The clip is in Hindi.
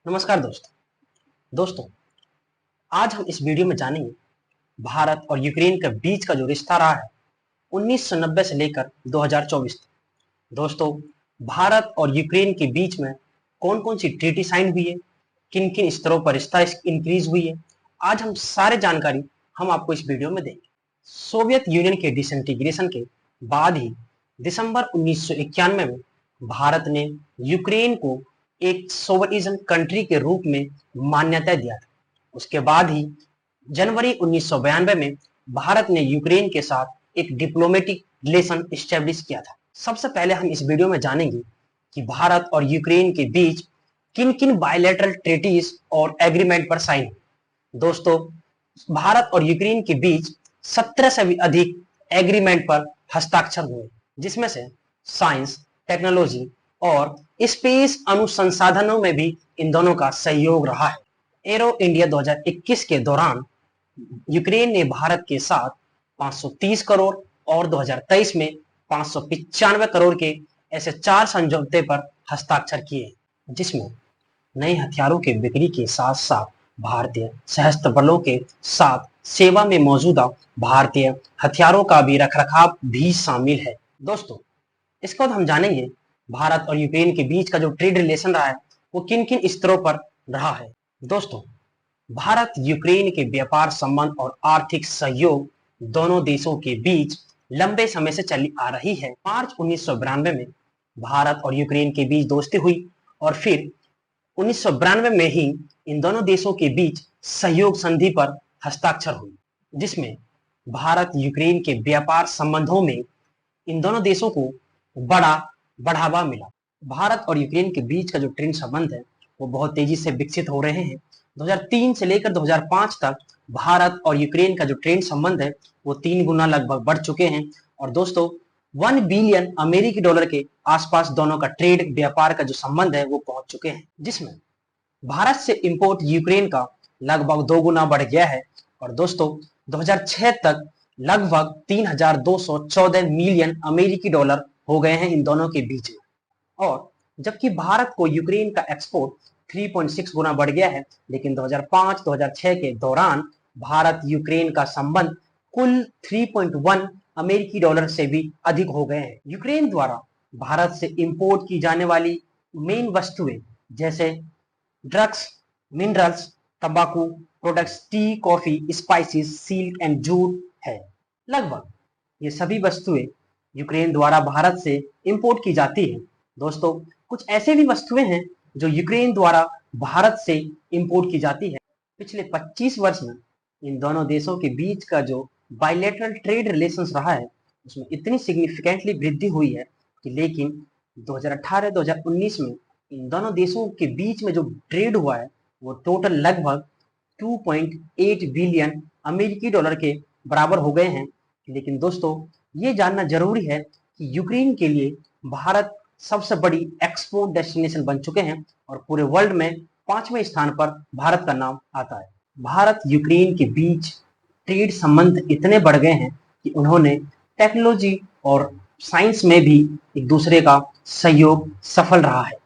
नमस्कार दोस्तों आज हम इस वीडियो में जानेंगे भारत और यूक्रेन के बीच का जो रिश्ता रहा है 1990 से लेकर 2024 तक। दोस्तों, भारत और यूक्रेन के बीच में कौन कौन सी ट्रीटी साइन हुई है, किन किन स्तरों पर रिश्ता इंक्रीज हुई है, आज हम सारे जानकारी हम आपको इस वीडियो में देंगे। सोवियत यूनियन के डिसइंटीग्रेशन के बाद ही दिसंबर 1991 में भारत ने यूक्रेन को एक सोवरिजन कंट्री के रूप में मान्यता दिया था। उसके बाद ही जनवरी 1992 में भारत ने यूक्रेन के साथ एक डिप्लोमेटिक रिलेशन एस्टेब्लिश किया था। सबसे पहले हम इस वीडियो में जानेंगे कि भारत और यूक्रेन के बीच किन किन बायलैटरल ट्रीटीज और एग्रीमेंट पर साइन हुए। दोस्तों, भारत और यूक्रेन के बीच 17 से भी अधिक एग्रीमेंट पर हस्ताक्षर हुए, जिसमें से साइंस, टेक्नोलॉजी और स्पेस अनुसंसाधनों में भी इन दोनों का सहयोग रहा है। एरो इंडिया 2021 के दौरान यूक्रेन ने भारत के साथ 530 करोड़ और 2023 में 595 करोड़ के ऐसे 4 समझौते पर हस्ताक्षर किए, जिसमें नए हथियारों के बिक्री के साथ साथ भारतीय सशस्त्र बलों के साथ सेवा में मौजूदा भारतीय हथियारों का भी रखरखाव भी शामिल है। दोस्तों, इसके बाद हम जानेंगे भारत और यूक्रेन के बीच का जो ट्रेड रिलेशन रहा है वो किन किन स्तरों पर रहा है। दोस्तों, भारत यूक्रेन के व्यापार संबंध और आर्थिक सहयोग दोनों देशों के बीच लंबे समय से चली आ रही है। मार्च 1992 में भारत और यूक्रेन के बीच दोस्ती हुई और फिर 1992 में ही इन दोनों देशों के बीच सहयोग संधि पर हस्ताक्षर हुई, जिसमें भारत यूक्रेन के व्यापार संबंधों में इन दोनों देशों को बड़ा बढ़ावा मिला। भारत और यूक्रेन के बीच का जो ट्रेड संबंध है वो बहुत तेजी से विकसित हो रहे हैं। 2003 से लेकर 2005 तक भारत और यूक्रेन का जो ट्रेड संबंध है वो 3 गुना लगभग बढ़ चुके हैं। और दोस्तों, 1 बिलियन अमेरिकी डॉलर के आसपास दोनों का ट्रेड व्यापार का जो संबंध है वो पहुंच चुके हैं, जिसमें भारत से इंपोर्ट यूक्रेन का लगभग 2 गुना बढ़ गया है। और दोस्तों, 2006 तक लगभग 3214 मिलियन अमेरिकी डॉलर हो गए हैं इन दोनों के बीच में। और जबकि भारत को यूक्रेन का एक्सपोर्ट 3.6 गुना बढ़ गया है, लेकिन 2005-2006 के दौरान भारत यूक्रेन का संबंध कुल 3.1 अमेरिकी डॉलर से भी अधिक हो गए हैं। यूक्रेन द्वारा भारत से इंपोर्ट की जाने वाली मेन वस्तुएं जैसे ड्रग्स, मिनरल्स, तंबाकू products, T, coffee, spices, silk and jute है। लगभग ये सभी वस्तुएं यूक्रेन द्वारा भारत से इंपोर्ट की जाती है। दोस्तों, कुछ ऐसे भी वस्तुएं हैं जो यूक्रेन द्वारा भारत से इंपोर्ट की जाती है। पिछले 25 वर्ष में इन दोनों देशों के बीच का जो बायलैटरल ट्रेड रिलेशंस रहा है उसमें इतनी सिग्निफिकेंटली वृद्धि हुई है कि लेकिन 2018-2019 में इन दोनों देशों के बीच में जो ट्रेड हुआ है वो टोटल लगभग 2.8 बिलियन अमेरिकी डॉलर के बराबर हो गए हैं। लेकिन दोस्तों, ये जानना जरूरी है कि यूक्रेन के लिए भारत सबसे बड़ी एक्सपोर्ट डेस्टिनेशन बन चुके हैं और पूरे वर्ल्ड में 5वें स्थान पर भारत का नाम आता है। भारत यूक्रेन के बीच ट्रेड संबंध इतने बढ़ गए हैं कि उन्होंने टेक्नोलॉजी और साइंस में भी एक दूसरे का सहयोग सफल रहा है।